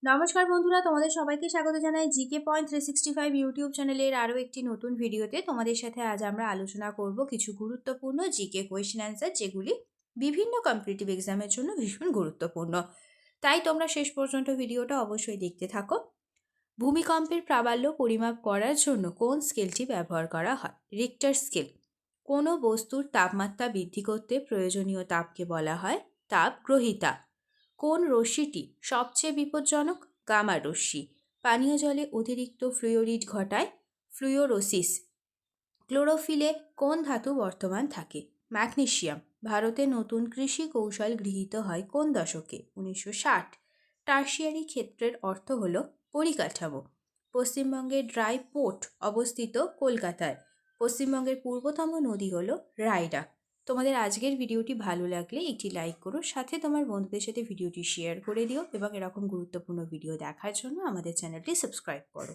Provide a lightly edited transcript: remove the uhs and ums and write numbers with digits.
নমস্কার বন্ধুরা, তোমাদের সবাইকে স্বাগত জানাই জিকে পয়েন্ট 365 ইউটিউব চ্যানেলের আরও একটি নতুন ভিডিওতে। তোমাদের সাথে আজ আমরা আলোচনা করব কিছু গুরুত্বপূর্ণ জিকে কোয়েশ্চেন অ্যান্সার, যেগুলি বিভিন্ন কম্পিটিটিভ এক্সামের জন্য ভীষণ গুরুত্বপূর্ণ। তাই তোমরা শেষ পর্যন্ত ভিডিওটা অবশ্যই দেখতে থাকো। ভূমিকম্পের প্রাবল্য পরিমাপ করার জন্য কোন স্কেলটি ব্যবহার করা হয়? Richter scale. কোনো বস্তুর তাপমাত্রা বৃদ্ধি করতে প্রয়োজনীয় তাপকে বলা হয় তাপগ্রহিতা। কোন রশ্মিটি সবচেয়ে বিপজ্জনক? গামা রশ্মি। পানীয় জলে অতিরিক্ত ফ্লুওরিড ঘটায় ফ্লুওরোসিস। ক্লোরোফিলে কোন ধাতু বর্তমান থাকে? ম্যাগনেসিয়াম। ভারতে নতুন কৃষি কৌশল গৃহীত হয় কোন দশকে? 1960। টার্সিয়ারি ক্ষেত্রের অর্থ হল পরিকাঠামো। পশ্চিমবঙ্গের ড্রাই পোর্ট অবস্থিত কলকাতায়। পশ্চিমবঙ্গের পূর্বতম নদী হল রায়ডাক। তোমাদের আজকের ভিডিওটি ভালো লাগলে একটি লাইক করো, সাথে তোমার বন্ধুদের সাথে ভিডিওটি শেয়ার করে দিও এবং এরকম গুরুত্বপূর্ণ ভিডিও দেখার জন্য আমাদের চ্যানেলটি সাবস্ক্রাইব করো।